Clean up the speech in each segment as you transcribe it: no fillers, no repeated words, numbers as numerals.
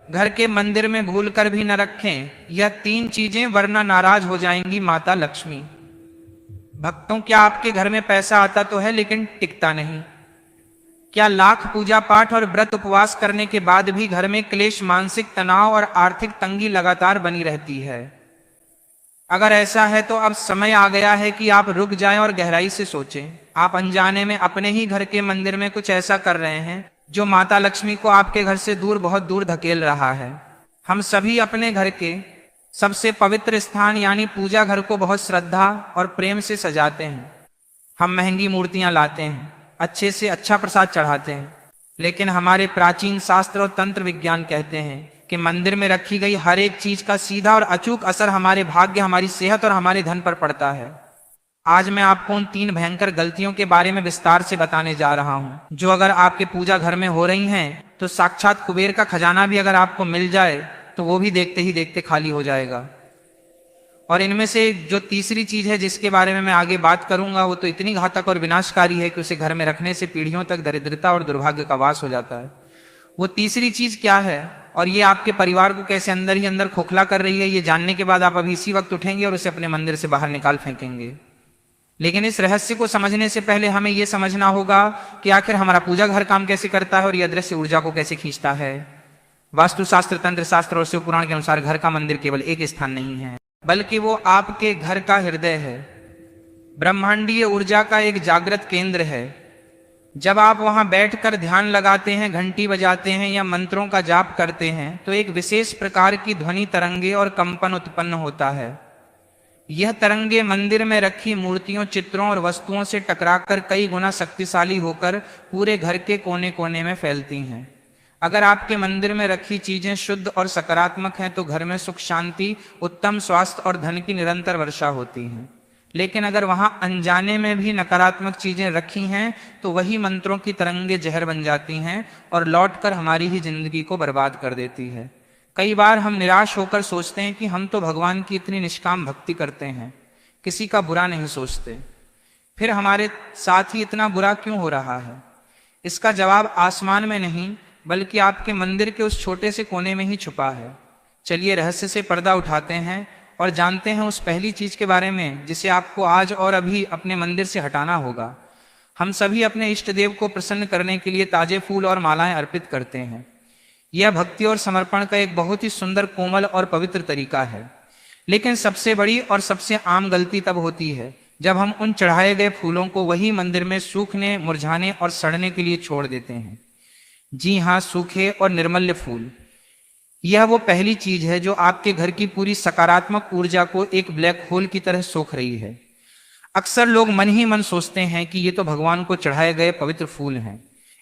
घर के मंदिर में भूल कर भी न रखें यह 3 चीजें, वरना नाराज हो जाएंगी माता लक्ष्मी। भक्तों, क्या आपके घर में पैसा आता तो है लेकिन टिकता नहीं? क्या लाख पूजा पाठ और व्रत उपवास करने के बाद भी घर में क्लेश, मानसिक तनाव और आर्थिक तंगी लगातार बनी रहती है? अगर ऐसा है तो अब समय आ गया है कि आप रुक जाएं और गहराई से सोचें। आप अनजाने में अपने ही घर के मंदिर में कुछ ऐसा कर रहे हैं जो माता लक्ष्मी को आपके घर से दूर, बहुत दूर धकेल रहा है। हम सभी अपने घर के सबसे पवित्र स्थान यानी पूजा घर को बहुत श्रद्धा और प्रेम से सजाते हैं। हम महंगी मूर्तियां लाते हैं, अच्छे से अच्छा प्रसाद चढ़ाते हैं, लेकिन हमारे प्राचीन शास्त्र और तंत्र विज्ञान कहते हैं कि मंदिर में रखी गई हर एक चीज का सीधा और अचूक असर हमारे भाग्य, हमारी सेहत और हमारे धन पर पड़ता है। आज मैं आपको उन 3 भयंकर गलतियों के बारे में विस्तार से बताने जा रहा हूं, जो अगर आपके पूजा घर में हो रही हैं तो साक्षात कुबेर का खजाना भी अगर आपको मिल जाए तो वो भी देखते ही देखते खाली हो जाएगा। और इनमें से जो तीसरी चीज है जिसके बारे में मैं आगे बात करूंगा, वो तो इतनी घातक और विनाशकारी है कि उसे घर में रखने से पीढ़ियों तक दरिद्रता और दुर्भाग्य का वास हो जाता है। वो तीसरी चीज क्या है और ये आपके परिवार को कैसे अंदर ही अंदर खोखला कर रही है, ये जानने के बाद आप अभी इसी वक्त उठेंगे और उसे अपने मंदिर से बाहर निकाल फेंकेंगे। लेकिन इस रहस्य को समझने से पहले हमें यह समझना होगा कि आखिर हमारा पूजा घर काम कैसे करता है और यह अदृश्य ऊर्जा को कैसे खींचता है। वास्तुशास्त्र, तंत्र शास्त्र और शिव पुराण के अनुसार घर का मंदिर केवल एक स्थान नहीं है, बल्कि वो आपके घर का हृदय है, ब्रह्मांडीय ऊर्जा का एक जागृत केंद्र है। जब आप वहां बैठकर ध्यान लगाते हैं, घंटी बजाते हैं या मंत्रों का जाप करते हैं तो एक विशेष प्रकार की ध्वनि, तरंगे और कंपन उत्पन्न होता है। यह तरंगे मंदिर में रखी मूर्तियों, चित्रों और वस्तुओं से टकराकर कई गुना शक्तिशाली होकर पूरे घर के कोने कोने में फैलती हैं। अगर आपके मंदिर में रखी चीजें शुद्ध और सकारात्मक हैं तो घर में सुख, शांति, उत्तम स्वास्थ्य और धन की निरंतर वर्षा होती है। लेकिन अगर वहां अनजाने में भी नकारात्मक चीजें रखी हैं तो वही मंत्रों की तरंगे जहर बन जाती हैं और लौटकर हमारी ही जिंदगी को बर्बाद कर देती है। कई बार हम निराश होकर सोचते हैं कि हम तो भगवान की इतनी निष्काम भक्ति करते हैं, किसी का बुरा नहीं सोचते, फिर हमारे साथ ही इतना बुरा क्यों हो रहा है? इसका जवाब आसमान में नहीं बल्कि आपके मंदिर के उस छोटे से कोने में ही छुपा है। चलिए रहस्य से पर्दा उठाते हैं और जानते हैं उस पहली चीज के बारे में जिसे आपको आज और अभी अपने मंदिर से हटाना होगा। हम सभी अपने इष्ट देव को प्रसन्न करने के लिए ताजे फूल और मालाएं अर्पित करते हैं। यह भक्ति और समर्पण का एक बहुत ही सुंदर, कोमल और पवित्र तरीका है। लेकिन सबसे बड़ी और सबसे आम गलती तब होती है जब हम उन चढ़ाए गए फूलों को वही मंदिर में सूखने, मुरझाने और सड़ने के लिए छोड़ देते हैं। जी हाँ, सूखे और निर्मल्य फूल। यह वो पहली चीज है जो आपके घर की पूरी सकारात्मक ऊर्जा को एक ब्लैक होल की तरह सोख रही है। अक्सर लोग मन ही मन सोचते हैं कि ये तो भगवान को चढ़ाए गए पवित्र फूल हैं,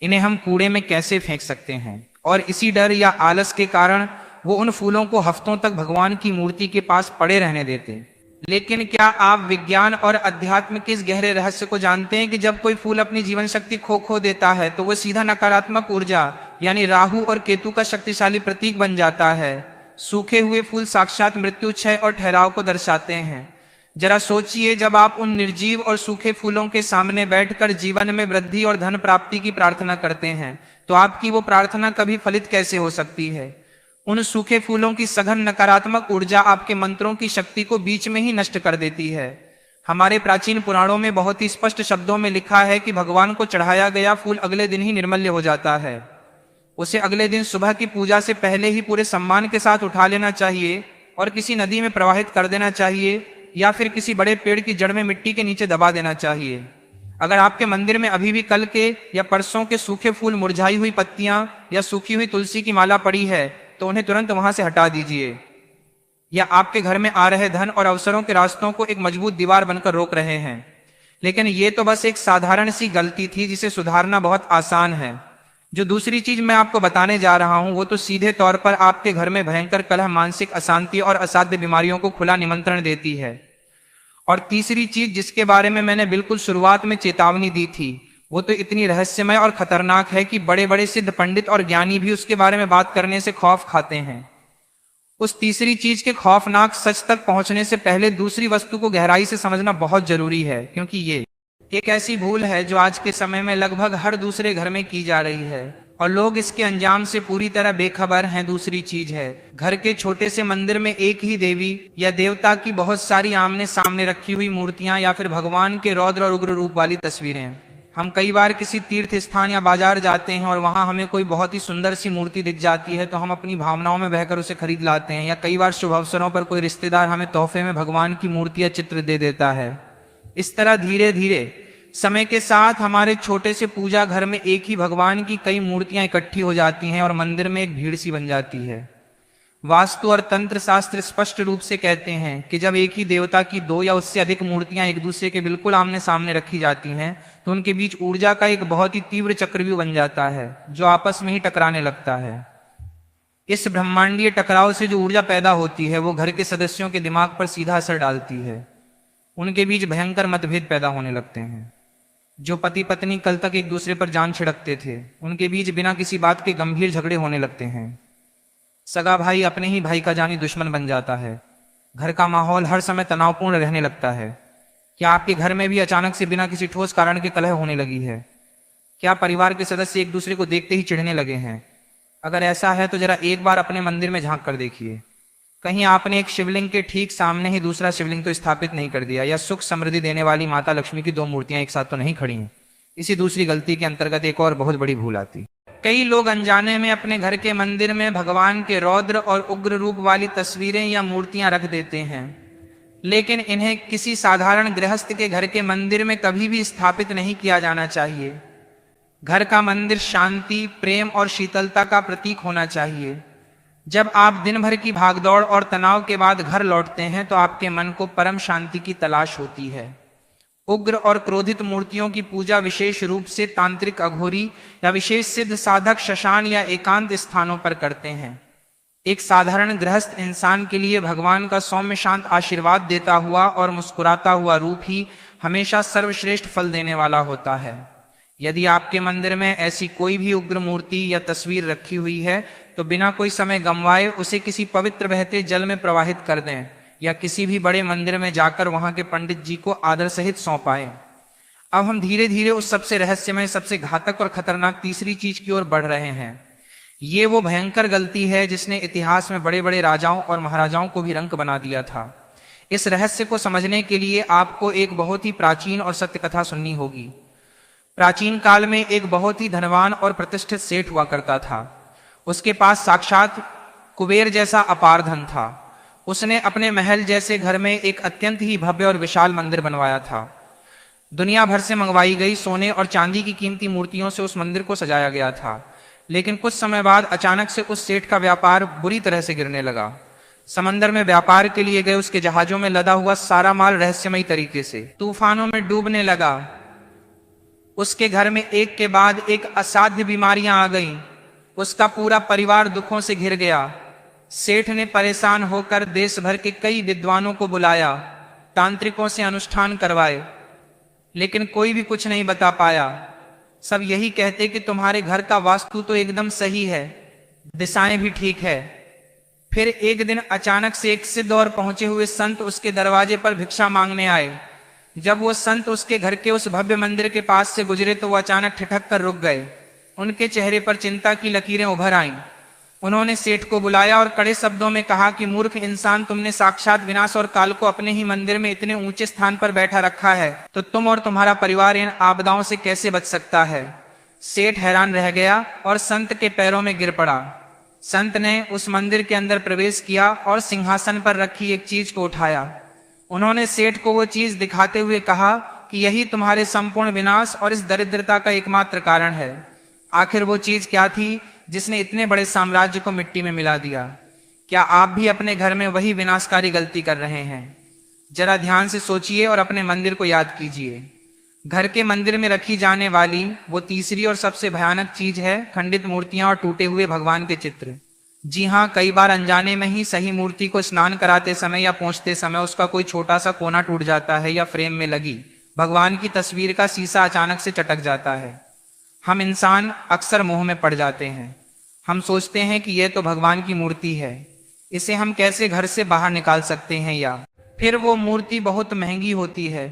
इन्हें हम कूड़े में कैसे फेंक सकते हैं, और इसी डर या आलस के कारण वो उन फूलों को हफ्तों तक भगवान की मूर्ति के पास पड़े रहने देते। लेकिन क्या आप विज्ञान और अध्यात्म के इस गहरे रहस्य को जानते हैं कि जब कोई फूल अपनी जीवन शक्ति खो देता है तो वो सीधा नकारात्मक ऊर्जा यानी राहु और केतु का शक्तिशाली प्रतीक बन जाता है। सूखे हुए फूल साक्षात मृत्यु, क्षय और ठहराव को दर्शाते हैं। जरा सोचिए, जब आप उन निर्जीव और सूखे फूलों के सामने बैठकर जीवन में वृद्धि और धन प्राप्ति की प्रार्थना करते हैं तो आपकी वो प्रार्थना कभी फलित कैसे हो सकती है? उन सूखे फूलों की सघन नकारात्मक ऊर्जा आपके मंत्रों की शक्ति को बीच में ही नष्ट कर देती है। हमारे प्राचीन पुराणों में बहुत ही स्पष्ट शब्दों में लिखा है कि भगवान को चढ़ाया गया फूल अगले दिन ही निर्मल्य हो जाता है। उसे अगले दिन सुबह की पूजा से पहले ही पूरे सम्मान के साथ उठा लेना चाहिए और किसी नदी में प्रवाहित कर देना चाहिए या फिर किसी बड़े पेड़ की जड़ में मिट्टी के नीचे दबा देना चाहिए। अगर आपके मंदिर में अभी भी कल के या परसों के सूखे फूल, मुरझाई हुई पत्तियां या सूखी हुई तुलसी की माला पड़ी है तो उन्हें तुरंत वहां से हटा दीजिए, या आपके घर में आ रहे धन और अवसरों के रास्तों को एक मजबूत दीवार बनकर रोक रहे हैं। लेकिन ये तो बस एक साधारण सी गलती थी जिसे सुधारना बहुत आसान है। जो दूसरी चीज मैं आपको बताने जा रहा हूं वो तो सीधे तौर पर आपके घर में भयंकर कलह, मानसिक अशांति और असाध्य बीमारियों को खुला निमंत्रण देती है। और तीसरी चीज जिसके बारे में मैंने बिल्कुल शुरुआत में चेतावनी दी थी वो तो इतनी रहस्यमय और खतरनाक है कि बड़े बड़े सिद्ध पंडित और ज्ञानी भी उसके बारे में बात करने से खौफ खाते हैं। उस तीसरी चीज के खौफनाक सच तक पहुंचने से पहले दूसरी वस्तु को गहराई से समझना बहुत जरूरी है, क्योंकि ये एक ऐसी भूल है जो आज के समय में लगभग हर दूसरे घर में की जा रही है। और लोग इसके अंजाम से पूरी तरह बेखबर हैं। दूसरी चीज है, घर के छोटे से मंदिर में एक ही देवी या देवता की बहुत सारी आमने सामने रखी हुई मूर्तियां या फिर भगवान के रौद्र और उग्र रूप वाली तस्वीरें। हम कई बार किसी तीर्थ स्थान या बाजार जाते हैं और वहां हमें कोई बहुत ही सुंदर सी मूर्ति दिख जाती है तो हम अपनी भावनाओं में बहकर उसे खरीद लाते हैं। या कई बार शुभ अवसरों पर कोई रिश्तेदार हमें तोहफे में भगवान की मूर्ति या चित्र दे देता है। इस तरह धीरे धीरे समय के साथ हमारे छोटे से पूजा घर में एक ही भगवान की कई मूर्तियां इकट्ठी हो जाती हैं और मंदिर में एक भीड़ सी बन जाती है। वास्तु और तंत्र शास्त्र स्पष्ट रूप से कहते हैं कि जब एक ही देवता की दो या उससे अधिक मूर्तियां एक दूसरे के बिल्कुल आमने सामने रखी जाती हैं तो उनके बीच ऊर्जा का एक बहुत ही तीव्र चक्रव्यूह बन जाता है जो आपस में ही टकराने लगता है। इस ब्रह्मांडीय टकराव से जो ऊर्जा पैदा होती है वो घर के सदस्यों के दिमाग पर सीधा असर डालती है। उनके बीच भयंकर मतभेद पैदा होने लगते हैं। जो पति पत्नी कल तक एक दूसरे पर जान छिड़कते थे उनके बीच बिना किसी बात के गंभीर झगड़े होने लगते हैं। सगा भाई अपने ही भाई का जानी दुश्मन बन जाता है। घर का माहौल हर समय तनावपूर्ण रहने लगता है। क्या आपके घर में भी अचानक से बिना किसी ठोस कारण के कलह होने लगी है? क्या परिवार के सदस्य एक दूसरे को देखते ही चिढ़ने लगे हैं? अगर ऐसा है तो जरा एक बार अपने मंदिर में झांक कर देखिए। कहीं आपने एक शिवलिंग के ठीक सामने ही दूसरा शिवलिंग तो स्थापित नहीं कर दिया, या सुख समृद्धि देने वाली माता लक्ष्मी की दो मूर्तियां एक साथ तो नहीं खड़ी हैं। इसी दूसरी गलती के अंतर्गत एक और बहुत बड़ी भूल आती। कई लोग अनजाने में अपने घर के मंदिर में भगवान के रौद्र और उग्र रूप वाली तस्वीरें या मूर्तियां रख देते हैं, लेकिन इन्हें किसी साधारण गृहस्थ के घर के मंदिर में कभी भी स्थापित नहीं किया जाना चाहिए। घर का मंदिर शांति, प्रेम और शीतलता का प्रतीक होना चाहिए। जब आप दिन भर की भागदौड़ और तनाव के बाद घर लौटते हैं तो आपके मन को परम शांति की तलाश होती है। उग्र और क्रोधित मूर्तियों की पूजा विशेष रूप से तांत्रिक अघोरी या विशेष सिद्ध साधक शशान या एकांत स्थानों पर करते हैं। एक साधारण गृहस्थ इंसान के लिए भगवान का सौम्य शांत आशीर्वाद देता हुआ और मुस्कुराता हुआ रूप ही हमेशा सर्वश्रेष्ठ फल देने वाला होता है। यदि आपके मंदिर में ऐसी कोई भी उग्र मूर्ति या तस्वीर रखी हुई है तो बिना कोई समय गंवाए उसे किसी पवित्र बहते जल में प्रवाहित कर दें या किसी भी बड़े मंदिर में जाकर वहां के पंडित जी को आदर सहित सौंपाएं। अब हम धीरे धीरे उस सबसे रहस्यमय, सबसे घातक और खतरनाक तीसरी चीज की ओर बढ़ रहे हैं। ये वो भयंकर गलती है जिसने इतिहास में बड़े बड़े राजाओं और महाराजाओं को भी रंक बना दिया था। इस रहस्य को समझने के लिए आपको एक बहुत ही प्राचीन और सत्य कथा सुननी होगी। प्राचीन काल में एक बहुत ही धनवान और प्रतिष्ठित सेठ हुआ करता था। उसके पास साक्षात कुबेर जैसा अपार धन था। उसने अपने महल जैसे घर में एक अत्यंत ही भव्य और विशाल मंदिर बनवाया था। दुनिया भर से मंगवाई गई सोने और चांदी की कीमती मूर्तियों से उस मंदिर को सजाया गया था। लेकिन कुछ समय बाद अचानक से उस सेठ का व्यापार बुरी तरह से गिरने लगा। समंदर में व्यापार के लिए गए उसके जहाजों में लदा हुआ सारा माल रहस्यमयी तरीके से तूफानों में डूबने लगा। उसके घर में एक के बाद एक असाध्य बीमारियां आ गईं। उसका पूरा परिवार दुखों से घिर गया। सेठ ने परेशान होकर देश भर के कई विद्वानों को बुलाया, तांत्रिकों से अनुष्ठान करवाए, लेकिन कोई भी कुछ नहीं बता पाया। सब यही कहते कि तुम्हारे घर का वास्तु तो एकदम सही है, दिशाएं भी ठीक है। फिर एक दिन अचानक से एक सिद्ध और पहुंचे हुए संत उसके दरवाजे पर भिक्षा मांगने आए। जब वो संत उसके घर के उस भव्य मंदिर के पास से गुजरे तो वो अचानक ठिठक कर रुक गए। उनके चेहरे पर चिंता की लकीरें उभर आईं। उन्होंने सेठ को बुलाया और कड़े शब्दों में कहा कि मूर्ख इंसान, तुमने साक्षात विनाश और काल को अपने ही मंदिर में इतने ऊंचे स्थान पर बैठा रखा है, तो तुम और तुम्हारा परिवार इन आपदाओं से कैसे बच सकता है? सेठ हैरान रह गया और संत के पैरों में गिर पड़ा। संत ने उस मंदिर के अंदर प्रवेश किया और सिंहासन पर रखी एक चीज को उठाया। उन्होंने सेठ को वो चीज दिखाते हुए कहा कि यही तुम्हारे संपूर्ण विनाश और इस दरिद्रता का एकमात्र कारण है। आखिर वो चीज क्या थी जिसने इतने बड़े साम्राज्य को मिट्टी में मिला दिया? क्या आप भी अपने घर में वही विनाशकारी गलती कर रहे हैं? जरा ध्यान से सोचिए और अपने मंदिर को याद कीजिए। घर के मंदिर में रखी जाने वाली वो तीसरी और सबसे भयानक चीज है खंडित मूर्तियां और टूटे हुए भगवान के चित्र। जी हाँ, कई बार अनजाने में ही सही मूर्ति को स्नान कराते समय या पोंछते समय उसका कोई छोटा सा कोना टूट जाता है या फ्रेम में लगी भगवान की तस्वीर का शीशा अचानक से चटक जाता है। हम इंसान अक्सर मोह में पड़ जाते हैं। हम सोचते हैं कि यह तो भगवान की मूर्ति है, इसे हम कैसे घर से बाहर निकाल सकते हैं, या फिर वो मूर्ति बहुत महंगी होती है।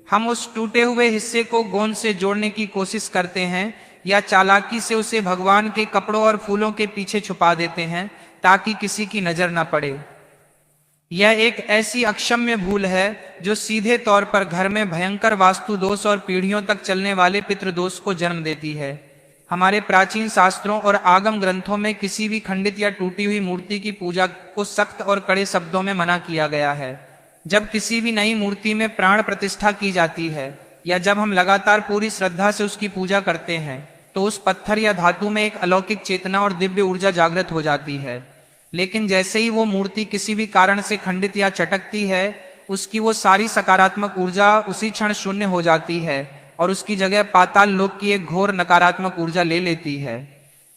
हम उस टूटे हुए हिस्से को गोंद से जोड़ने की कोशिश करते हैं या चालाकी से उसे भगवान के कपड़ों और फूलों के पीछे छुपा देते हैं ताकि किसी की नजर न पड़े। यह एक ऐसी अक्षम्य भूल है जो सीधे तौर पर घर में भयंकर वास्तु दोष और पीढ़ियों तक चलने वाले पितृदोष को जन्म देती है। हमारे प्राचीन शास्त्रों और आगम ग्रंथों में किसी भी खंडित या टूटी हुई मूर्ति की पूजा को सख्त और कड़े शब्दों में मना किया गया है। जब किसी भी नई मूर्ति में प्राण प्रतिष्ठा की जाती है या जब हम लगातार पूरी श्रद्धा से उसकी पूजा करते हैं तो उस पत्थर या धातु में एक अलौकिक चेतना और दिव्य ऊर्जा जागृत हो जाती है। लेकिन जैसे ही वो मूर्ति किसी भी कारण से खंडित या चटकती है, उसकी वो सारी सकारात्मक ऊर्जा उसी क्षण शून्य हो जाती है और उसकी जगह पाताल लोक की एक घोर नकारात्मक ऊर्जा ले लेती है।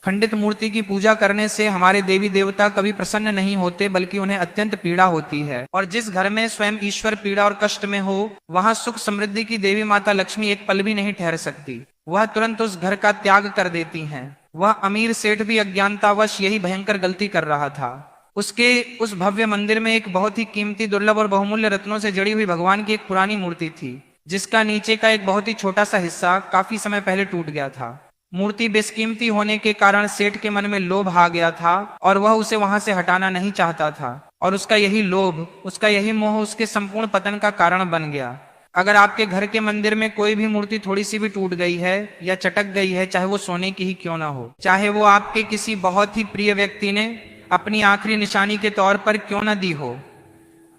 खंडित मूर्ति की पूजा करने से हमारे देवी देवता कभी प्रसन्न नहीं होते, बल्कि उन्हें अत्यंत पीड़ा होती है। और जिस घर में स्वयं ईश्वर पीड़ा और कष्ट में हो, वहां सुख समृद्धि की देवी माता लक्ष्मी एक पल भी नहीं ठहर सकती। वह तुरंत उस घर का त्याग कर देती हैं। वह अमीर सेठ भी अज्ञानतावश यही भयंकर गलती कर रहा था। उसके उस भव्य मंदिर में एक बहुत ही कीमती, दुर्लभ और बहुमूल्य रत्नों से जड़ी हुई भगवान की एक पुरानी मूर्ति थी, जिसका नीचे का एक बहुत ही छोटा सा हिस्सा काफी समय पहले टूट गया था। मूर्ति बेशकीमती होने के कारण सेठ के मन में लोभ आ गया था और वह उसे वहां से हटाना नहीं चाहता था। और उसका यही लोभ, उसका यही मोह उसके संपूर्ण पतन का कारण बन गया। अगर आपके घर के मंदिर में कोई भी मूर्ति थोड़ी सी भी टूट गई है या चटक गई है, चाहे वो सोने की ही क्यों ना हो, चाहे वो आपके किसी बहुत ही प्रिय व्यक्ति ने अपनी आखिरी निशानी के तौर पर क्यों न दी हो,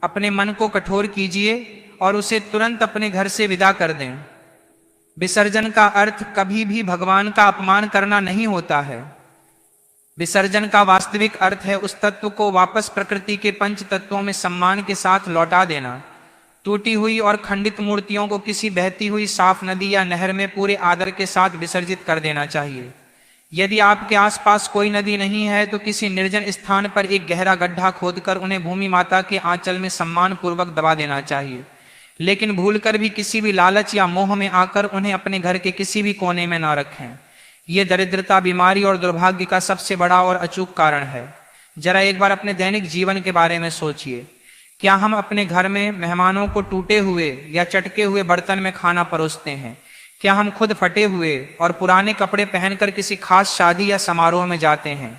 अपने मन को कठोर कीजिए और उसे तुरंत अपने घर से विदा कर दें। विसर्जन का अर्थ कभी भी भगवान का अपमान करना नहीं होता है। विसर्जन का वास्तविक अर्थ है उस तत्व को वापस प्रकृति के पंच तत्वों में सम्मान के साथ लौटा देना। टूटी हुई और खंडित मूर्तियों को किसी बहती हुई साफ नदी या नहर में पूरे आदर के साथ विसर्जित कर देना चाहिए। यदि आपके आसपास कोई नदी नहीं है तो किसी निर्जन स्थान पर एक गहरा गड्ढा खोदकर उन्हें भूमि माता के आंचल में सम्मान पूर्वक दबा देना चाहिए। लेकिन भूलकर भी किसी भी लालच या मोह में आकर उन्हें अपने घर के किसी भी कोने में ना रखें। ये दरिद्रता, बीमारी और दुर्भाग्य का सबसे बड़ा और अचूक कारण है। जरा एक बार अपने दैनिक जीवन के बारे में सोचिए। क्या हम अपने घर में मेहमानों को टूटे हुए या चटके हुए बर्तन में खाना परोसते हैं? क्या हम खुद फटे हुए और पुराने कपड़े पहनकर किसी खास शादी या समारोह में जाते हैं?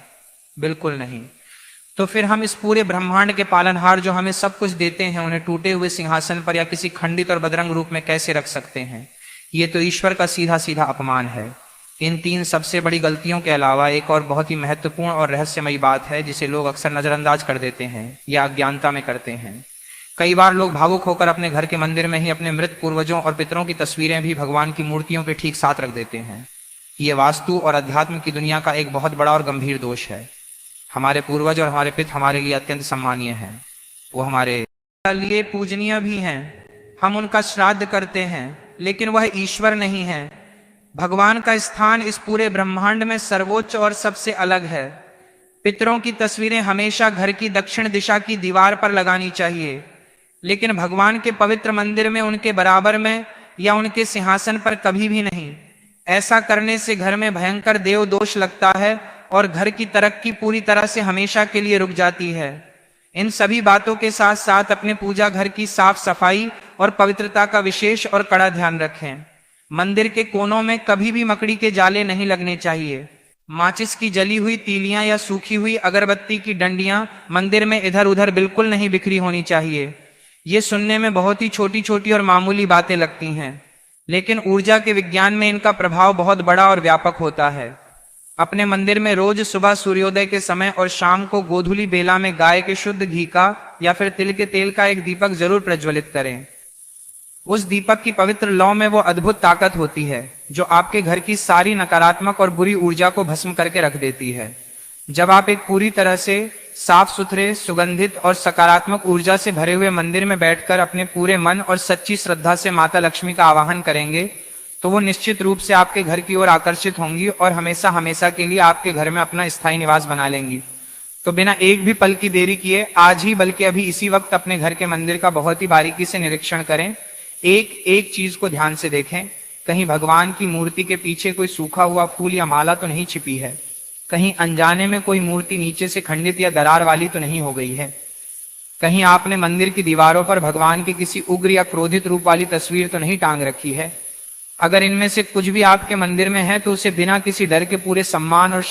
बिल्कुल नहीं। तो फिर हम इस पूरे ब्रह्मांड के पालनहार जो हमें सब कुछ देते हैं, उन्हें टूटे हुए सिंहासन पर या किसी खंडित और बदरंग रूप में कैसे रख सकते हैं? ये तो ईश्वर का सीधा सीधा अपमान है। इन तीन सबसे बड़ी गलतियों के अलावा एक और बहुत ही महत्वपूर्ण और रहस्यमयी बात है जिसे लोग अक्सर नजरअंदाज कर देते हैं या अज्ञानता में करते हैं। कई बार लोग भावुक होकर अपने घर के मंदिर में ही अपने मृत पूर्वजों और पितरों की तस्वीरें भी भगवान की मूर्तियों के ठीक साथ रख देते हैं। ये वास्तु और अध्यात्म की दुनिया का एक बहुत बड़ा और गंभीर दोष है। हमारे पूर्वज और हमारे पितर हमारे लिए अत्यंत सम्मानीय हैं। वो हमारे लिए पूजनीय भी हैं। हम उनका श्राद्ध करते हैं, लेकिन वह ईश्वर नहीं है। भगवान का स्थान इस पूरे ब्रह्मांड में सर्वोच्च और सबसे अलग है। पितरों की तस्वीरें हमेशा घर की दक्षिण दिशा की दीवार पर लगानी चाहिए, लेकिन भगवान के पवित्र मंदिर में उनके बराबर में या उनके सिंहासन पर कभी भी नहीं। ऐसा करने से घर में भयंकर देव दोष लगता है और घर की तरक्की पूरी तरह से हमेशा के लिए रुक जाती है। इन सभी बातों के साथ साथ अपने पूजा घर की साफ सफाई और पवित्रता का विशेष और कड़ा ध्यान रखें। मंदिर के कोनों में कभी भी मकड़ी के जाले नहीं लगने चाहिए। माचिस की जली हुई तीलियां या सूखी हुई अगरबत्ती की डंडियां मंदिर में इधर उधर बिल्कुल नहीं बिखरी होनी चाहिए। ये सुनने में बहुत ही छोटी छोटी और मामूली बातें लगती हैं, लेकिन ऊर्जा के विज्ञान में इनका प्रभाव बहुत बड़ा और व्यापक होता है। अपने मंदिर में रोज सुबह सूर्योदय के समय और शाम को गोधूली बेला में गाय के शुद्ध घी का या फिर तिल के तेल का एक दीपक जरूर प्रज्वलित करें। उस दीपक की पवित्र लौ में वो अद्भुत ताकत होती है जो आपके घर की सारी नकारात्मक और बुरी ऊर्जा को भस्म करके रख देती है। जब आप एक पूरी तरह से साफ सुथरे, सुगंधित और सकारात्मक ऊर्जा से भरे हुए मंदिर में बैठकर अपने पूरे मन और सच्ची श्रद्धा से माता लक्ष्मी का आवाहन करेंगे, तो वो निश्चित रूप से आपके घर की ओर आकर्षित होंगी और हमेशा हमेशा के लिए आपके घर में अपना स्थायी निवास बना लेंगी। तो बिना एक भी पल की देरी किए आज ही, बल्कि अभी इसी वक्त अपने घर के मंदिर का बहुत ही बारीकी से निरीक्षण करें। एक एक चीज को ध्यान से देखें। कहीं भगवान की मूर्ति के पीछे कोई सूखा हुआ फूल या माला तो नहीं छिपी है? कहीं अनजाने में कोई मूर्ति नीचे से खंडित या दरार वाली तो नहीं हो गई है? कहीं आपने मंदिर की दीवारों पर भगवान की किसी उग्र या क्रोधित रूप वाली तस्वीर तो नहीं टांग रखी है? अगर इनमें से कुछ भी आपके मंदिर में है तो उसे बिना किसी डर के पूरे सम्मान और